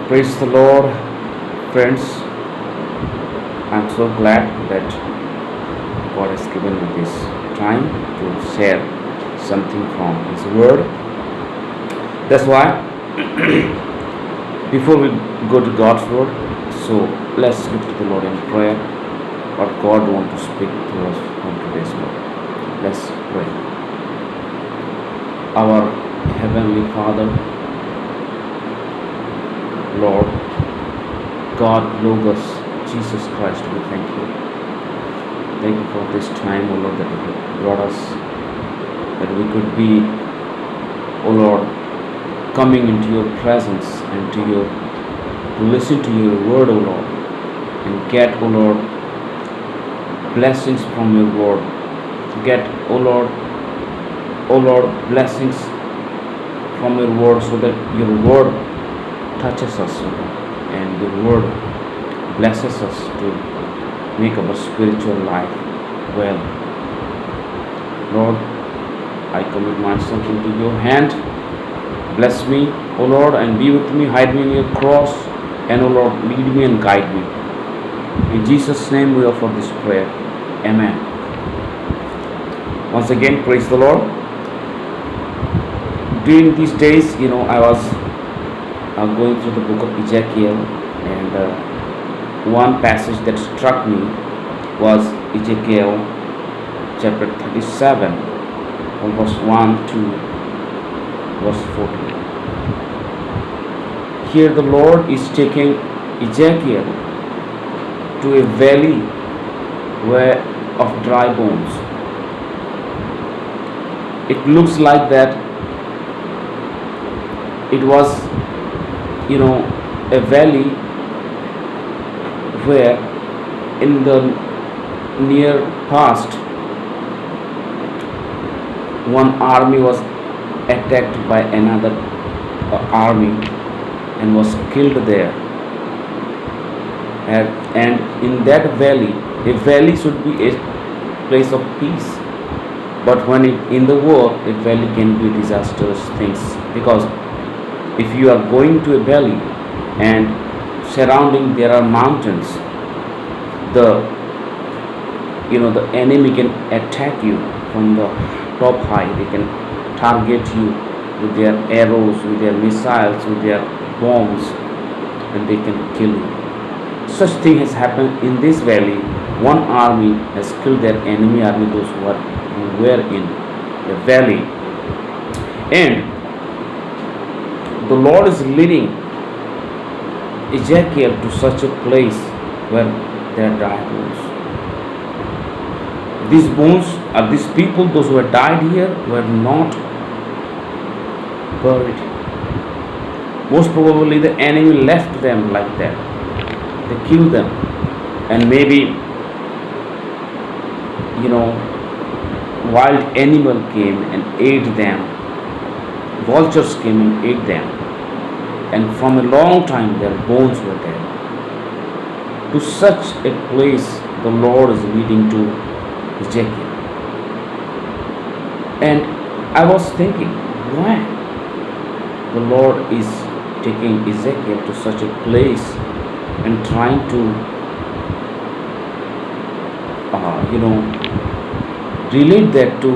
Praise the Lord, friends. I'm so glad that God has given me this time to share something from His Word. That's why, before we go to God's Word, so let's look to the Lord in prayer. What God wants to speak to us from today's Word. Let's pray. Our Heavenly Father, Lord, God, Logos, Jesus Christ, we thank you. Thank you for this time, O Lord, that you have brought us, that we could be, O Lord, coming into your presence and to listen to your word, O Lord, and get, O Lord, blessings from your word. To get, O Lord, blessings from your word, so that your word touches us, O Lord, and your word blesses us to make our spiritual life well. Lord, I commit myself into your hand. Bless me, O Lord, and be with me. Hide me in your cross, and O Lord, lead me and guide me. In Jesus' name we offer this prayer. Amen. Once again, praise the Lord. During these days, I was going through the book of Ezekiel, and one passage that struck me was Ezekiel chapter 37, from verse 1 to verse 14. Here the Lord is taking Ezekiel to a valley of dry bones. It looks like that it was, a valley where in the near past one army was attacked by another army and was killed there. And in that valley, a valley should be a place of peace. But when in the war, a valley can be disastrous things, because if you are going to a valley and surrounding there are mountains, the enemy can attack you from the top high. They can target you with their arrows, with their missiles, with their bombs, and they can kill you. Such thing has happened in this valley. One army has killed their enemy army, those who were in the valley. And the Lord is leading Ezekiel to such a place where there are dry bones. These bones are these people, those who had died here, were not buried. Most probably the enemy left them like that. They killed them, and maybe wild animal came and ate them. Vultures came and ate them, and from a long time their bones were there. To such a place the Lord is leading to Ezekiel. And I was thinking, why the Lord is taking Ezekiel to such a place and trying to relate that to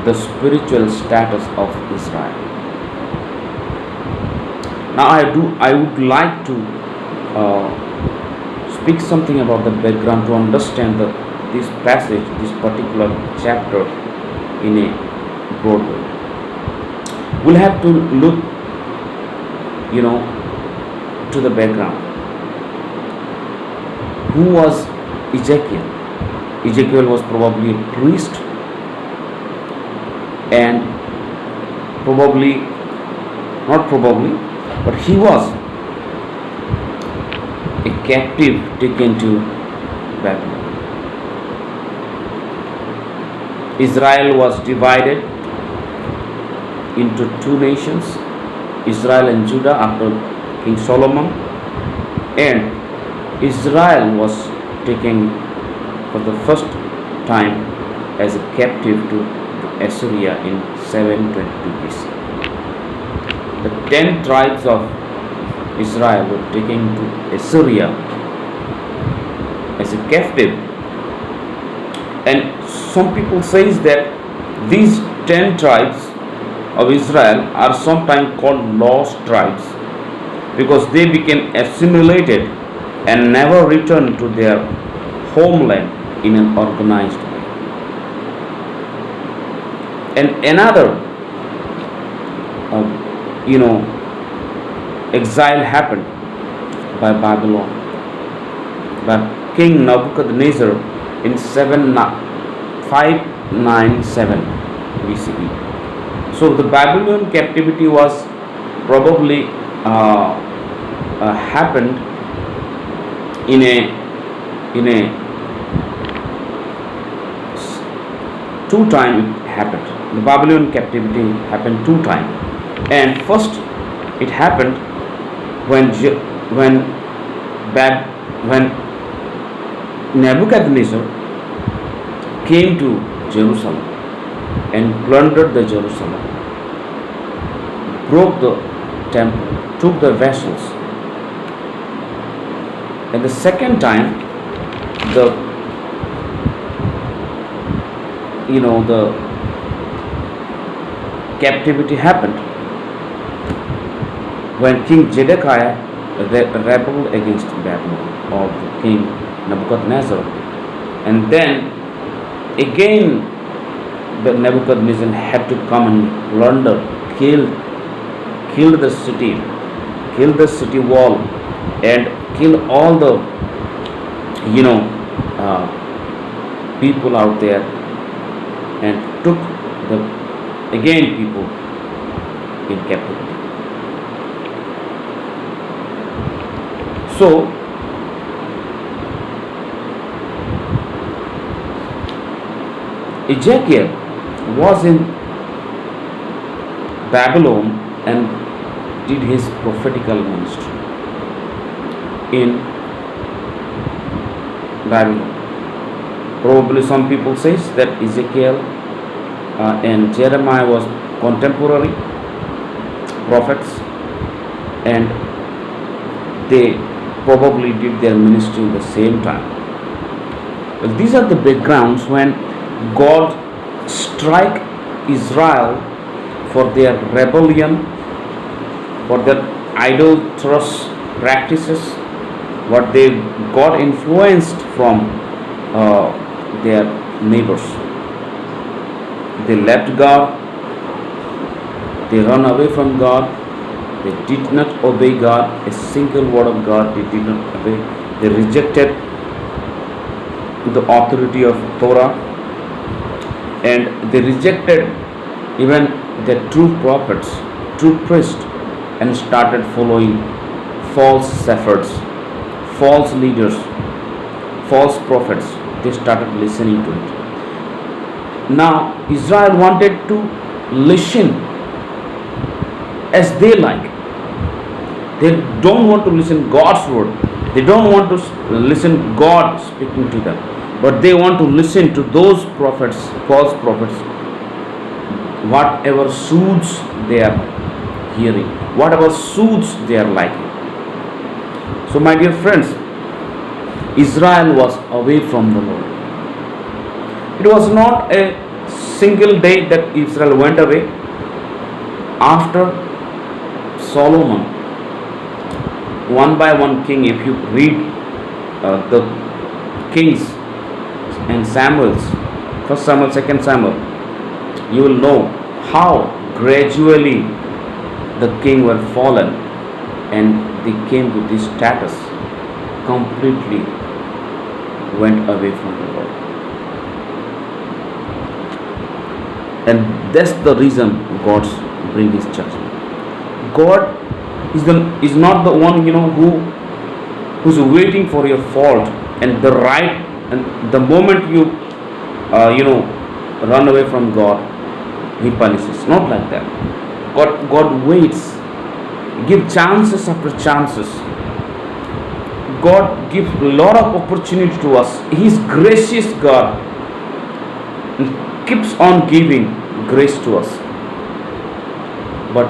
the spiritual status of Israel. Now I would like to speak something about the background to understand this passage, this particular chapter in a broad way. We'll have to look, to the background. Who was Ezekiel? Ezekiel was probably a priest, and but he was a captive taken to Babylon. Israel was divided into two nations, Israel and Judah, after King Solomon, and Israel was taken for the first time as a captive to Assyria in 722 BC. The 10 tribes of Israel were taken to Assyria as a captive. And some people says that these 10 tribes of Israel are sometimes called lost tribes because they became assimilated and never returned to their homeland in an organized way. And another, you know, exile happened by Babylon, by King Nebuchadnezzar in 597 BCE. So the Babylonian captivity was probably happened in a two time it happened. The Babylonian captivity happened two times, and first it happened when Nebuchadnezzar came to Jerusalem and plundered the Jerusalem, broke the temple, took the vessels. And the second time, the captivity happened when King Zedekiah rebelled against Babylon or the King Nebuchadnezzar, and then again the Nebuchadnezzar had to come and plunder, kill the city, kill the city wall, and kill all the people out there, and took the people in captivity. So Ezekiel was in Babylon and did his prophetical ministry in Babylon. Probably some people says that Ezekiel and Jeremiah was contemporary prophets, and they probably did their ministry in the same time. Well, these are the backgrounds when God strike Israel for their rebellion, for their idolatrous practices, what they got influenced from their neighbors. They left God, they run away from God, they did not obey God, a single word of God they did not obey. They rejected the authority of Torah, and they rejected even the true prophets, true priests, and started following false shepherds, false leaders, false prophets. They started listening to it. Now Israel wanted to listen as they like. They don't want to listen God's word. They don't want to listen God speaking to them, but they want to listen to those prophets, false prophets, whatever suits they are hearing, whatever suits they are liking. So my dear friends, Israel was away from the Lord. It was not a single day that Israel went away. After Solomon, one by one king, if you read the kings and Samuel's, 1 Samuel, 2 Samuel, you will know how gradually the king were fallen and they came to this status, completely went away from the Lord. And that's the reason God brings his judgment. God is not the one who's waiting for your fault and the right, and the moment you run away from God, he punishes. Not like that. God waits, give chances after chances. God gives a lot of opportunity to us. He is gracious God and keeps on giving grace to us. But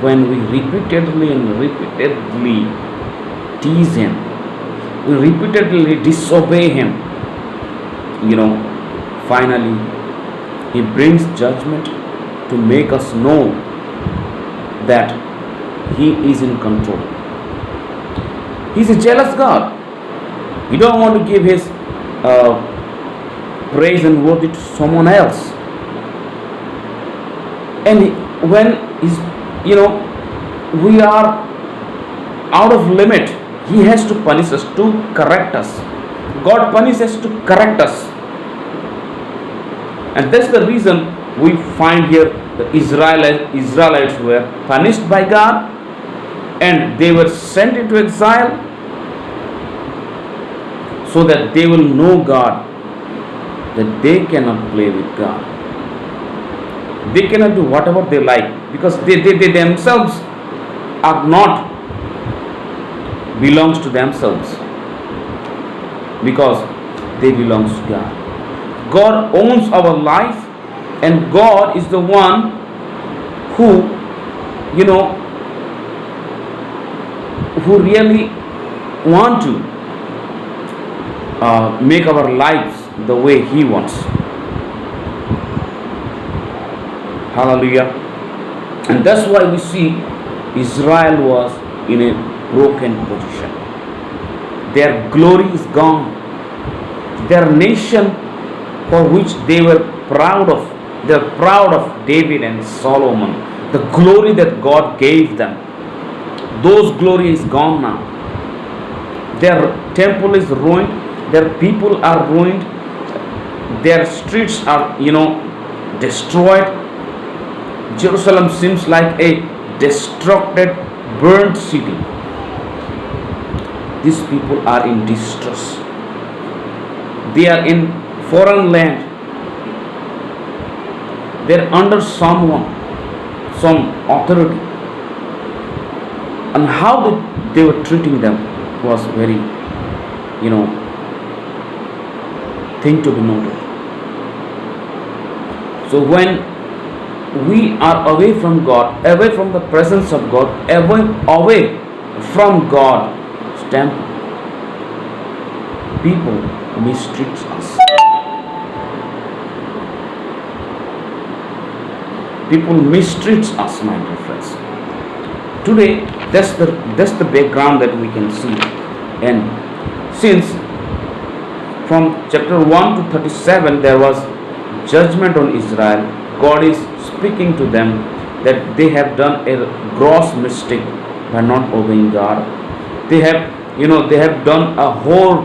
when we repeatedly and repeatedly tease him, we repeatedly disobey him, finally he brings judgment to make us know that he is in control. He's a jealous God. He don't want to give his praise and worthy to someone else. And when we are out of limit, he has to punish us, to correct us. God punishes to correct us. And that's the reason we find here the Israelites were punished by God, and they were sent into exile so that they will know God, that they cannot play with God. They cannot do whatever they like, because they themselves are not belongs to themselves, because they belongs to God. God owns our life, and God is the one who really want to make our lives the way he wants. Hallelujah. And that's why we see Israel was in a broken position. Their glory is gone. Their nation, for which they were proud of, they're proud of David and Solomon, the glory that God gave them, those glory is gone now. Their temple is ruined, their people are ruined, their streets are destroyed. Jerusalem seems like a destructed, burned city. These people are in distress. They are in foreign land. They're under someone, some authority. And how they were treating them was very, thing to be noted. So when we are away from God, away from the presence of God, away from God's temple, people mistreat us. People mistreat us, my dear friends. Today, that's the background that we can see. And since from chapter 1 to 37 there was judgment on Israel, God is speaking to them that they have done a gross mistake by not obeying God. They have done a whole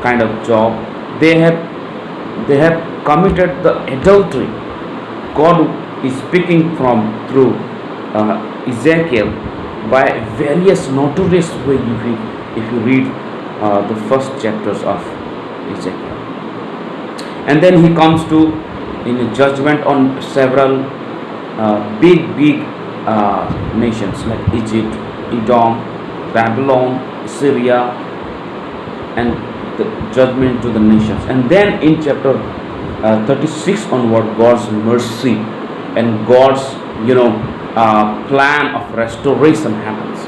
kind of job. They have committed the adultery. God is speaking through Ezekiel by various notorious ways. If you read the first chapters of Ezekiel, and then he comes to in a judgment on several big nations like Egypt, Edom, Babylon, Syria, and the judgment to the nations. And then in chapter 36 onward, God's mercy and God's plan of restoration happens.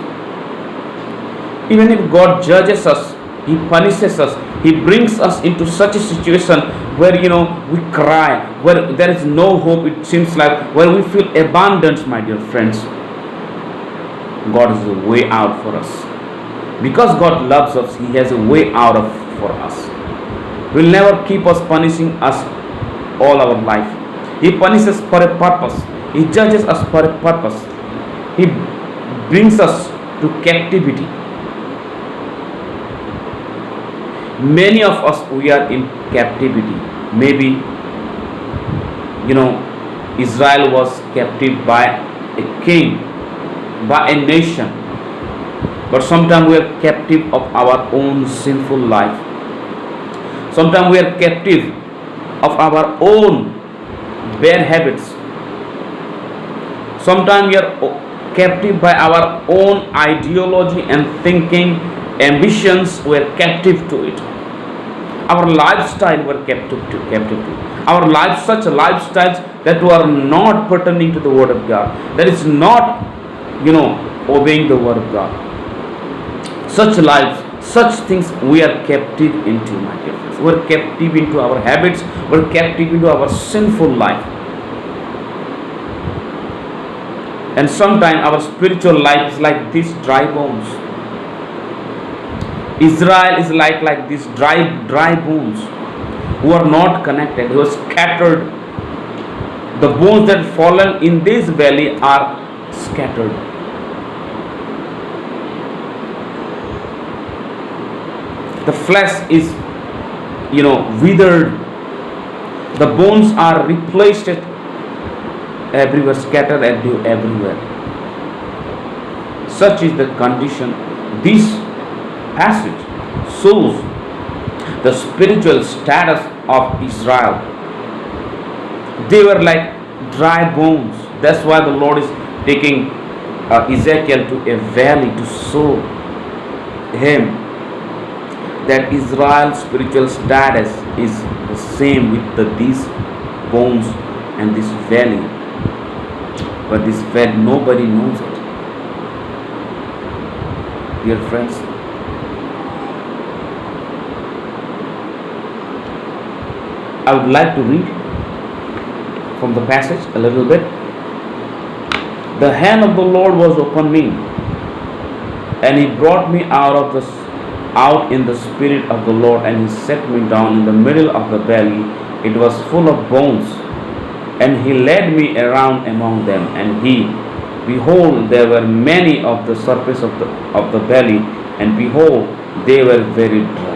Even if God judges us, he punishes us, he brings us into such a situation where we cry, where there is no hope, it seems like, where we feel abandoned, my dear friends. God is the way out for us. Because God loves us, he has a way out for us. He will never keep us punishing us all our life. He punishes for a purpose. He judges us for a purpose. He brings us to captivity. Many of us, we are in captivity. Maybe Israel was captive by a king, by a nation, but sometimes we are captive of our own sinful life. Sometimes we are captive of our own bad habits. Sometimes we are captive by our own ideology and thinking, ambitions. We are captive to it. our lifestyle were captive to. Our life, such lifestyles that were not pertaining to the Word of God, that is not, obeying the Word of God. Such lives, such things we are captive into, my dear friends. We are captive into our habits, we are captive into our sinful life. And sometimes our spiritual life is like these dry bones. Israel is like these dry bones who are not connected, who are scattered. The bones that fallen in this valley are scattered. The flesh is, withered. The bones are replaced everywhere, scattered everywhere. Such is the condition. This passage shows the spiritual status of Israel. They were like dry bones. That's why the Lord is taking Ezekiel to a valley to show him that Israel's spiritual status is the same with these bones and this valley. But this valley, nobody knows it. Dear friends, I would like to read from the passage a little bit. The hand of the Lord was upon me, and He brought me out in the spirit of the Lord, and He set me down in the middle of the valley. It was full of bones, and He led me around among them, and behold, there were many of the surface of the valley, and behold, they were very dry.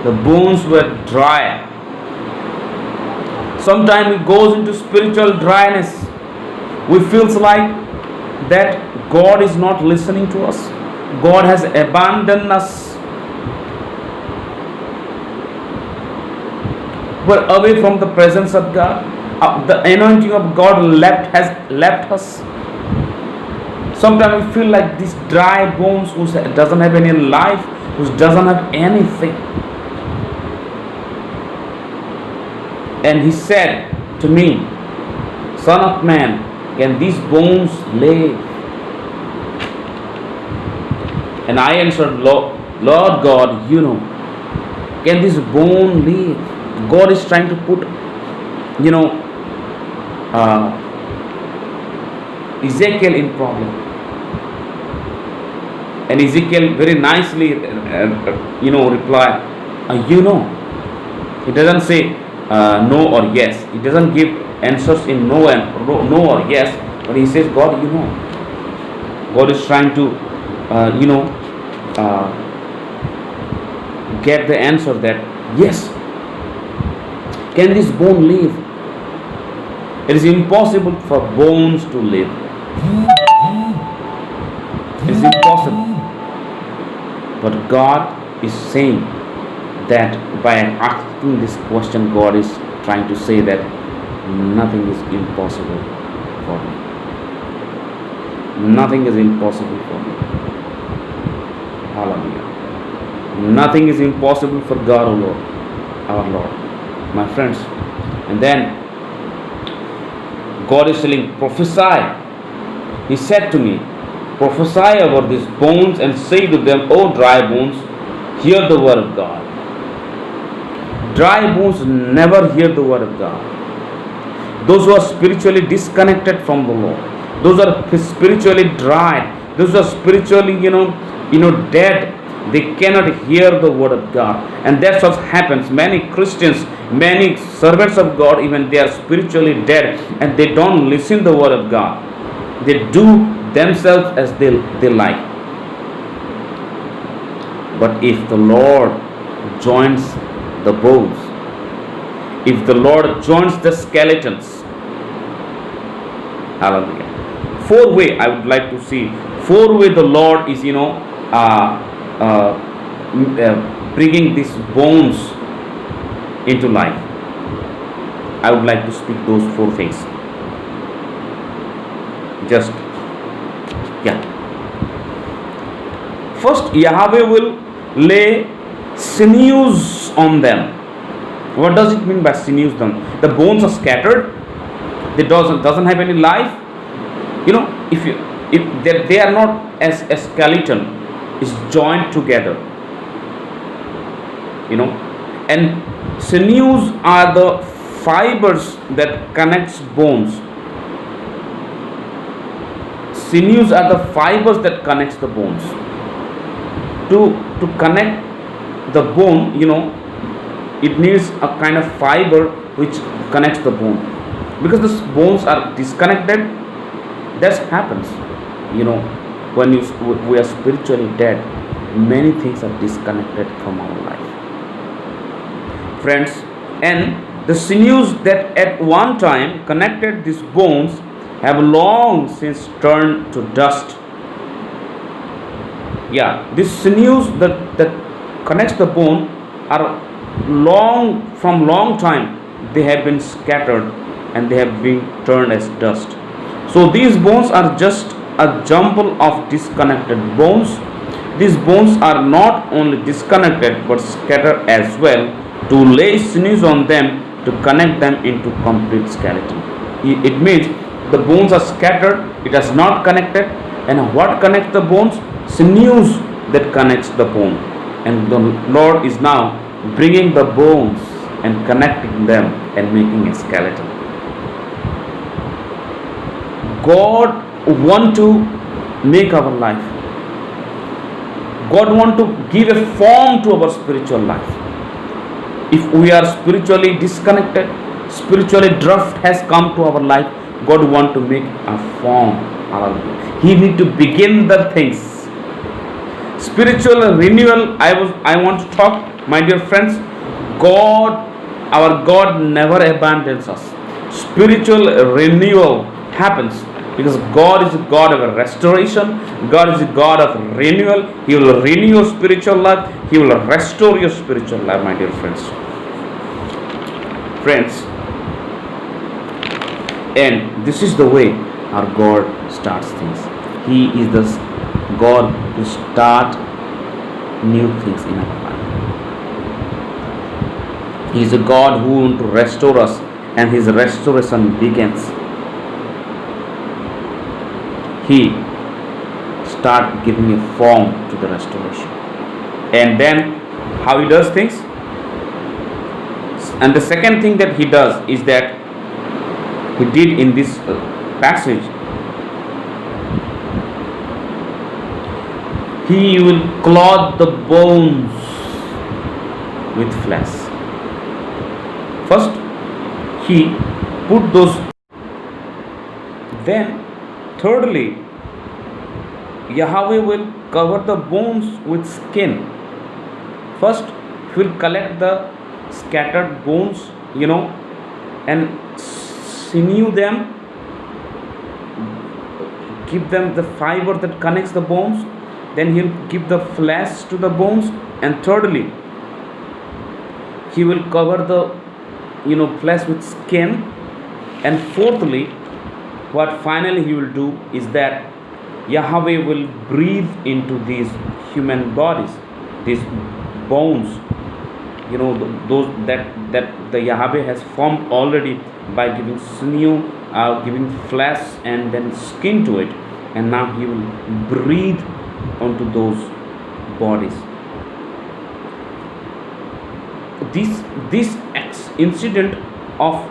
The bones were dry. Sometimes it goes into spiritual dryness. We feels like that God is not listening to us. God has abandoned us. We're away from the presence of God. The anointing of God has left us. Sometimes we feel like these dry bones who doesn't have any life, who doesn't have anything. And He said to me, Son of man, can these bones live? And I answered, Lord God, can this bone live? God is trying to put, Ezekiel in problem. And Ezekiel very nicely, reply, He doesn't say no or yes. He doesn't give answers in no or yes, but he says, God, God is trying to, get the answer that yes. Can this bone live? It is impossible for bones to live. It is impossible. But God is saying that by asking this question, God is trying to say that nothing is impossible for me. Nothing is impossible for me. Hallelujah. Nothing is impossible for God, O Lord, our Lord. My friends, and then God is telling, prophesy. He said to me, prophesy over these bones and say to them, O dry bones, hear the word of God. Dry bones never hear the word of God. Those who are spiritually disconnected from the Lord, those are spiritually dry, those are spiritually, dead. They cannot hear the word of God. And that's what happens. Many Christians, many servants of God, even they are spiritually dead and they don't listen the word of God. They do themselves as they like. But if the Lord joins the bones, if the Lord joins the skeletons, hallelujah. Four way I would like to see. Four way the Lord is, bringing these bones into life. I would like to speak those four things. First, Yahweh will lay sinews on them. What does it mean by sinews them? The bones are scattered. They doesn't have any life. If they are not as a skeleton is joined together. And sinews are the fibers that connects bones. Sinews are the fibers that connects the bones. To connect the bone, it needs a kind of fiber which connects the bone, because the bones are disconnected. That happens, when we are spiritually dead. Many things are disconnected from our life, friends. And the sinews that at one time connected these bones have long since turned to dust. These sinews that connects the bone are long time they have been scattered and they have been turned as dust. So these bones are just a jumble of disconnected bones. These bones are not only disconnected but scattered as well, to lay sinews on them to connect them into complete skeleton. It means the bones are scattered, it is not connected. And what connects the bones? Sinews that connects the bone. And the Lord is now bringing the bones and connecting them and making a skeleton. God want to make our life. God want to give a form to our spiritual life. If we are spiritually disconnected, spiritually drift has come to our life, God want to make a form. He need to begin the things. Spiritual renewal, I want to talk, my dear friends. Our God never abandons us. Spiritual renewal happens because God is a God of restoration. God is a God of renewal. He will renew your spiritual life. He will restore your spiritual life, my dear friends. And this is the way our God starts things. He is the God who start new things in our life. He is a God who wants to restore us, and His restoration begins. He start giving a form to the restoration. And then how He does things? And the second thing that He does is that He did in this passage, He will clothe the bones with flesh. First, He put those. Then, thirdly, Yahweh will cover the bones with skin. First, He will collect the scattered bones, and sinew them, give them the fiber that connects the bones. Then He will give the flesh to the bones. And thirdly, He will cover the flesh with skin. And fourthly, what finally He will do is that Yahweh will breathe into these human bodies, these bones, those that the Yahweh has formed already by giving sinew, giving flesh and then skin to it. And now He will breathe onto those bodies. This incident of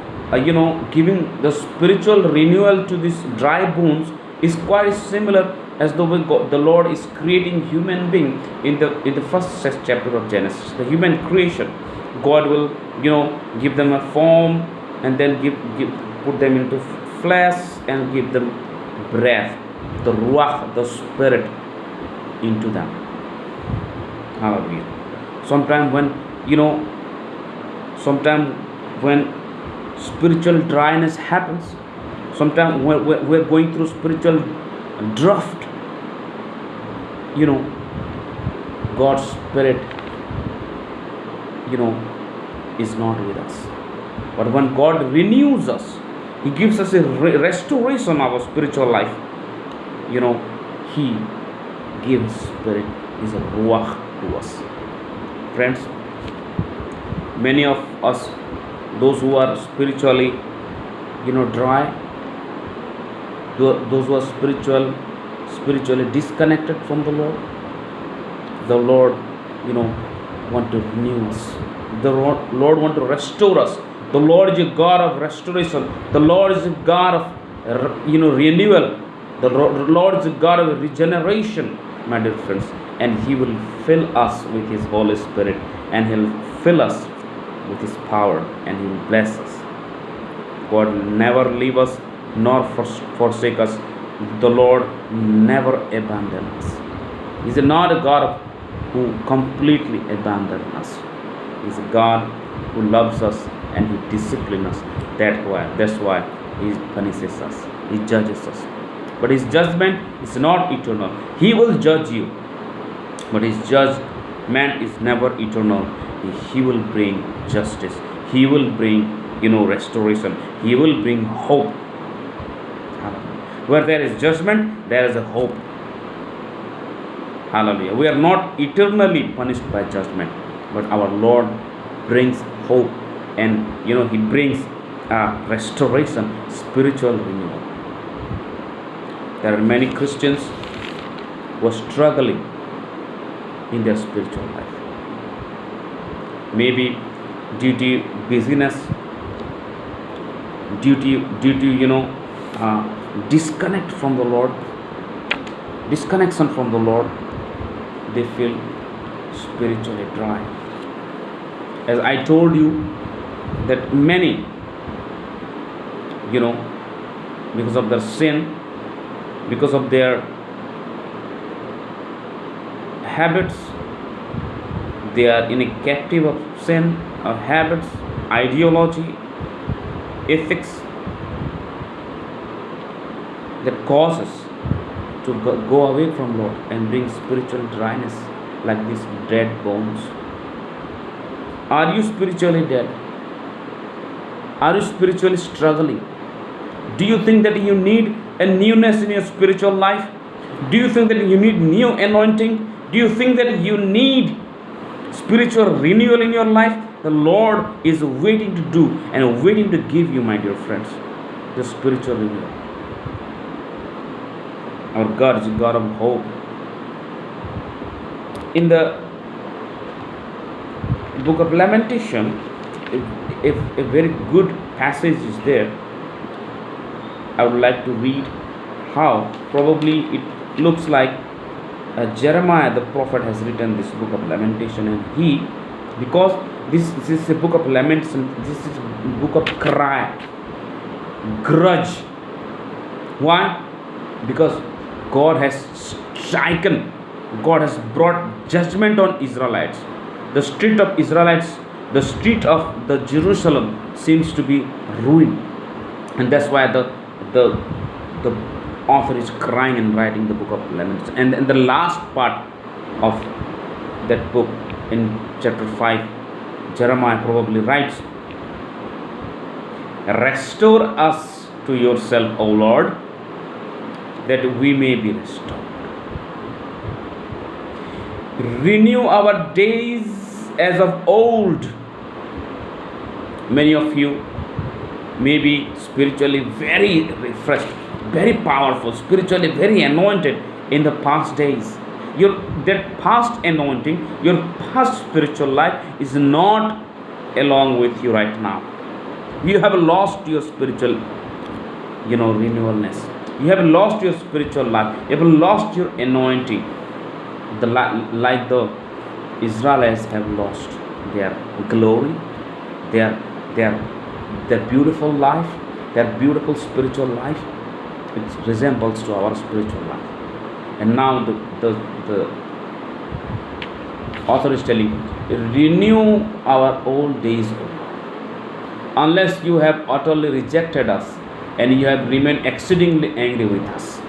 giving the spiritual renewal to these dry bones is quite similar as the way the Lord is creating human being in the first chapter of Genesis. The human creation, God will give them a form and then put them into flesh and give them breath, the ruach, the spirit into them. Hallelujah. Sometime when spiritual dryness happens, sometimes we're going through spiritual drift, God's spirit is not with us. But when God renews us, He gives us a restoration of our spiritual life. He gives spirit, is a ruach to us. Friends, many of us, those who are spiritually, dry, those who are spiritually disconnected from the Lord, you know, want to renew us. The Lord want to restore us. The Lord is a God of restoration. The Lord is a God of renewal. The Lord is a God of regeneration, my dear friends, and He will fill us with His Holy Spirit, and He'll fill us with His power, and He will bless us. God will never leave us nor forsake us. The Lord never abandon us. He's not a God who completely abandons us. He's a God who loves us and He disciplines us. That's why He punishes us. He judges us. But His judgment is not eternal. He will judge you, but His judgment is never eternal. He will bring justice. He will bring restoration. He will bring hope. Where there is judgment, there is a hope. Hallelujah. We are not eternally punished by judgment, but our Lord brings hope, and He brings restoration, spiritual renewal. There are many Christians who are struggling in their spiritual life. Maybe due to busyness, due to disconnection from the Lord, they feel spiritually dry. As I told you, that many, because of their sin, because of their habits, they are in a captive of sin, of habits, ideology, ethics, that causes to go away from Lord and bring spiritual dryness, like these dead bones. Are you spiritually dead? Are you spiritually struggling? Do you think that you need a newness in your spiritual life? Do you think that you need new anointing? Do you think that you need spiritual renewal in your life? The Lord is waiting to do and waiting to give you, my dear friends, the spiritual renewal. Our God is a God of hope. In the book of Lamentation, if a very good passage is there, I would like to read how probably it looks like Jeremiah the prophet has written this book of Lamentation, and because this is a book of lamentation, this is a book of cry, grudge. Why? Because God has stricken, God has brought judgment on Israelites. The street of Israelites, the street of the Jerusalem seems to be ruined, and that's why the author is crying and writing the book of Lamentations. And in the last part of that book, in chapter 5, Jeremiah probably writes, "Restore us to yourself, O Lord, that we may be restored. Renew our days as of old." Many of you may be spiritually very refreshed, very powerful, spiritually very anointed in the past days. That past anointing, your past spiritual life is not along with you right now. You have lost your spiritual, renewalness. You have lost your spiritual life. You have lost your anointing. Like the Israelites have lost their glory, their beautiful life, their beautiful spiritual life. It resembles to our spiritual life. And now the author is telling, renew our old days, unless you have utterly rejected us and you have remained exceedingly angry with us.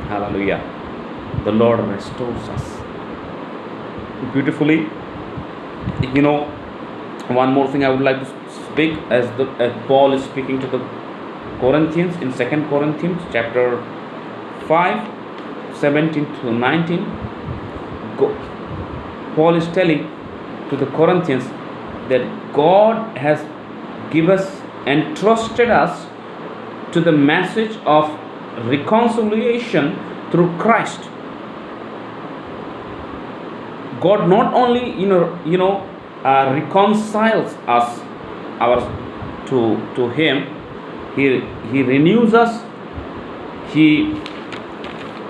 Hallelujah. The Lord restores us beautifully. One more thing I would like to speak, as Paul is speaking to the Corinthians in 2 Corinthians chapter 5, 17 to 19. Paul is telling to the Corinthians that God has given us and trusted us to the message of reconciliation through Christ. God not only reconciles us to Him, He renews us, He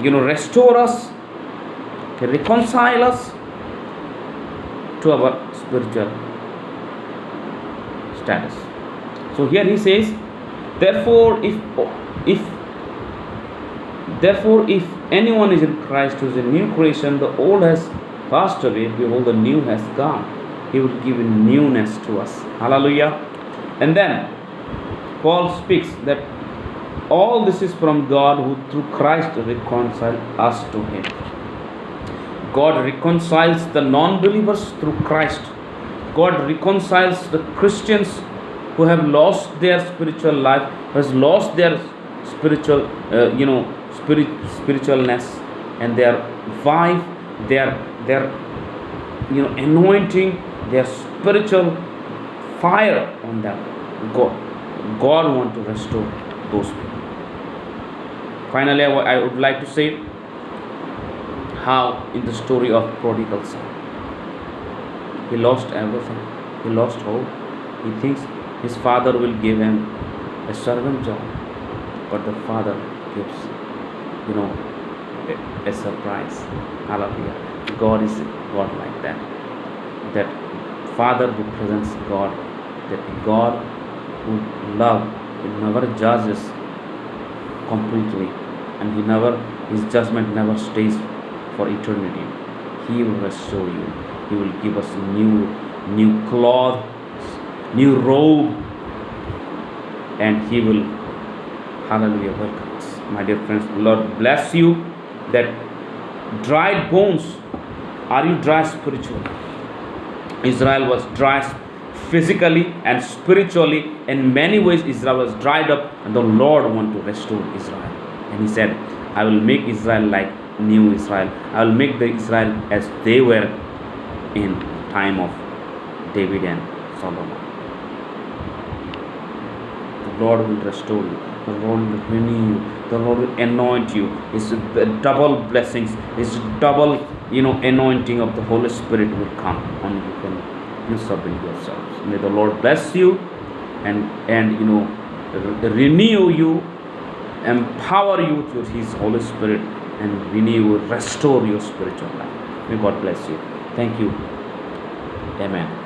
restore us, He reconcile us to our spiritual status. So here he says, therefore if anyone is in Christ, who is a new creation, the old has passed away, behold, the new has come. He will give newness to us. Hallelujah. And then Paul speaks that all this is from God, who through Christ reconciled us to Him. God reconciles the non-believers through Christ. God reconciles the Christians who have lost their spiritual life, who has lost their spiritual, spiritualness, and their vibe, their anointing, their spiritual fire on them. God wants to restore those people. Finally, I would like to say how in the story of prodigal son, he lost everything. He lost hope. He thinks his father will give him a servant job, but the father gives, a surprise. Hallelujah. God is God like that. That father represents God. That God would love, He never judges completely, and His judgment never stays for eternity. He will restore you. He will give us new cloth, new robe, and He will, hallelujah, welcome us. My dear friends, Lord bless you. That dried bones, are you dry spiritually? Israel was dry physically and spiritually. In many ways Israel was dried up, and the Lord wanted to restore Israel. And He said, I will make Israel like new Israel. I will make the Israel as they were in time of David and Solomon. The Lord will restore you. The Lord will renew you. The Lord will anoint you. His double blessings, His double anointing of the Holy Spirit will come on you when you submit yourselves. May the Lord bless you and renew you, empower you with His Holy Spirit, and renew, restore your spiritual life. May God bless you. Thank you. Amen.